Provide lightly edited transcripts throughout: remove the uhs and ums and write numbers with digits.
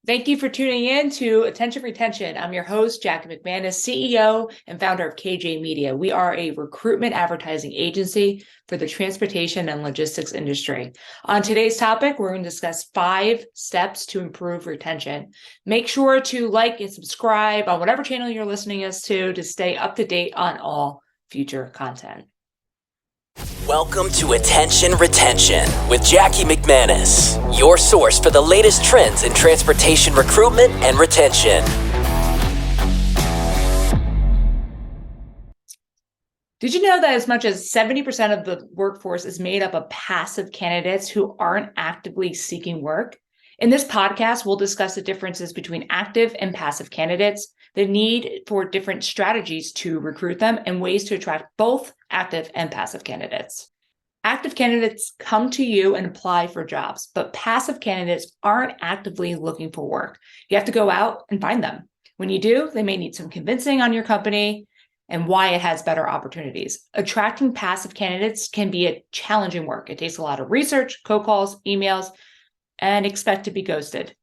Thank you for tuning in to Attention Retention. I'm your host, Jackie McManus, CEO and founder of KJ Media. We are a recruitment advertising agency for the transportation and logistics industry. On today's topic, we're going to discuss 5 steps to improve retention. Make sure to like and subscribe on whatever channel you're listening us to stay up to date on all future content. Welcome to Attention Retention with Jackie McManus, your source for the latest trends in transportation recruitment and retention. Did you know that as much as 70% of the workforce is made up of passive candidates who aren't actively seeking work? In this podcast, we'll discuss the differences between active and passive candidates, the need for different strategies to recruit them, and ways to attract both active and passive candidates. Active candidates come to you and apply for jobs, but passive candidates aren't actively looking for work. You have to go out and find them. When you do, they may need some convincing on your company and why it has better opportunities. Attracting passive candidates can be a challenging work. It takes a lot of research, cold calls, emails, and expect to be ghosted.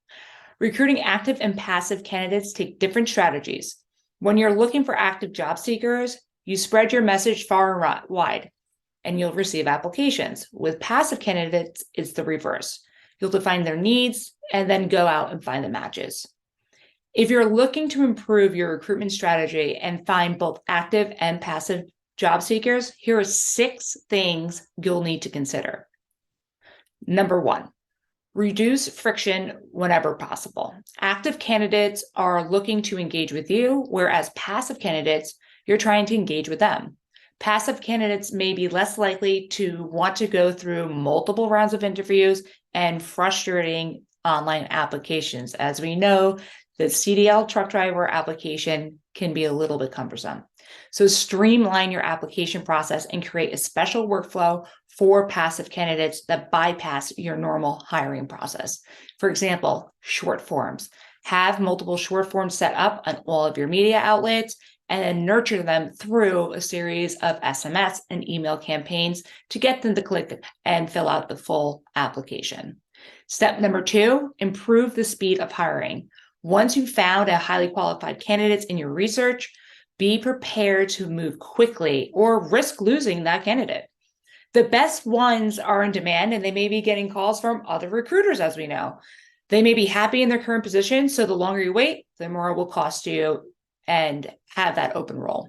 Recruiting active and passive candidates take different strategies. When you're looking for active job seekers, you spread your message far and wide, and you'll receive applications. With passive candidates, it's the reverse. You'll define their needs and then go out and find the matches. If you're looking to improve your recruitment strategy and find both active and passive job seekers, here are 6 things you'll need to consider. Number 1. Reduce friction whenever possible. Active candidates are looking to engage with you, whereas passive candidates, you're trying to engage with them. Passive candidates may be less likely to want to go through multiple rounds of interviews and frustrating online applications. As we know, the CDL truck driver application can be a little bit cumbersome. So streamline your application process and create a special workflow for passive candidates that bypass your normal hiring process. For example, short forms. Have multiple short forms set up on all of your media outlets and then nurture them through a series of SMS and email campaigns to get them to click and fill out the full application. Step number 2, improve the speed of hiring. Once you've found a highly qualified candidates in your research, be prepared to move quickly or risk losing that candidate. The best ones are in demand and they may be getting calls from other recruiters, as we know. They may be happy in their current position, so the longer you wait, the more it will cost you and have that open role.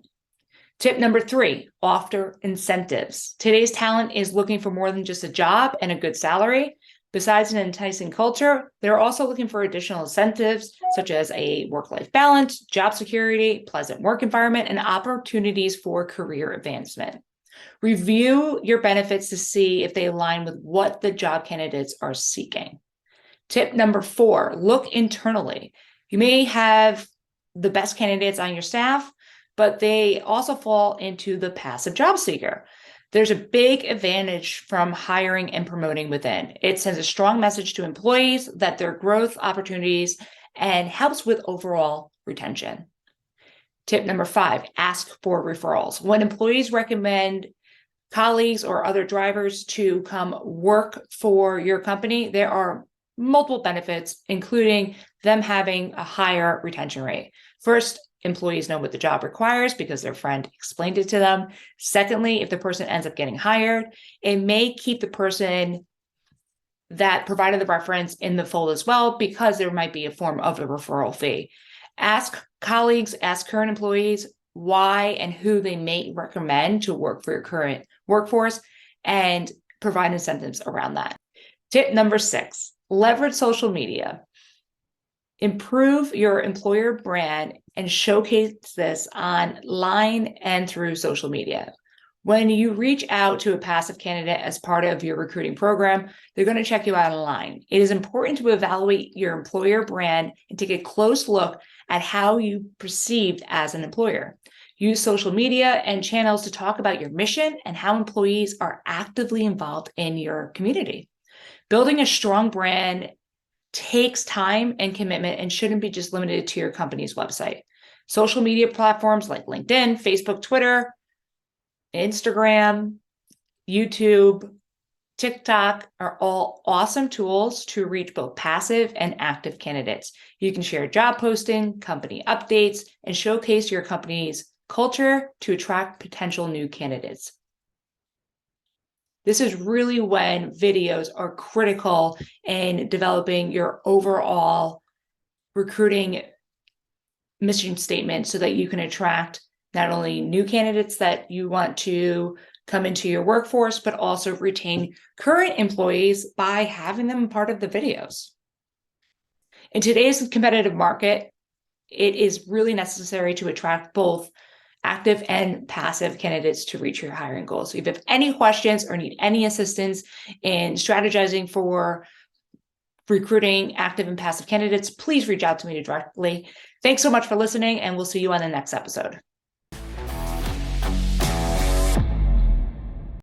Tip number 3, offer incentives. Today's talent is looking for more than just a job and a good salary. Besides an enticing culture, they're also looking for additional incentives such as a work-life balance, job security, pleasant work environment, and opportunities for career advancement. Review your benefits to see if they align with what the job candidates are seeking. Tip number 4, look internally. You may have the best candidates on your staff, but they also fall into the passive job seeker. There's a big advantage from hiring and promoting within. It sends a strong message to employees that there are growth opportunities and helps with overall retention. Tip number 5, ask for referrals. When employees recommend colleagues or other drivers to come work for your company, there are multiple benefits, including them having a higher retention rate. First, employees know what the job requires because their friend explained it to them. Secondly, if the person ends up getting hired, it may keep the person that provided the reference in the fold as well, because there might be a form of a referral fee. Ask colleagues, ask current employees why and who they may recommend to work for your current workforce and provide incentives around that. Tip number 6, leverage social media. Improve your employer brand and showcase this online and through social media. When you reach out to a passive candidate as part of your recruiting program, they're going to check you out online. It is important to evaluate your employer brand and take a close look at how you perceived as an employer. Use social media and channels to talk about your mission and how employees are actively involved in your community. Building a strong brand takes time and commitment and shouldn't be just limited to your company's website. Social media platforms like LinkedIn, Facebook, Twitter, Instagram, YouTube, TikTok are all awesome tools to reach both passive and active candidates. You can share job posting, company updates, and showcase your company's culture to attract potential new candidates. This is really when videos are critical in developing your overall recruiting mission statement so that you can attract not only new candidates that you want to come into your workforce, but also retain current employees by having them part of the videos. In today's competitive market, it is really necessary to attract both active and passive candidates to reach your hiring goals. So if you have any questions or need any assistance in strategizing for recruiting active and passive candidates, please reach out to me directly. Thanks so much for listening, and we'll see you on the next episode.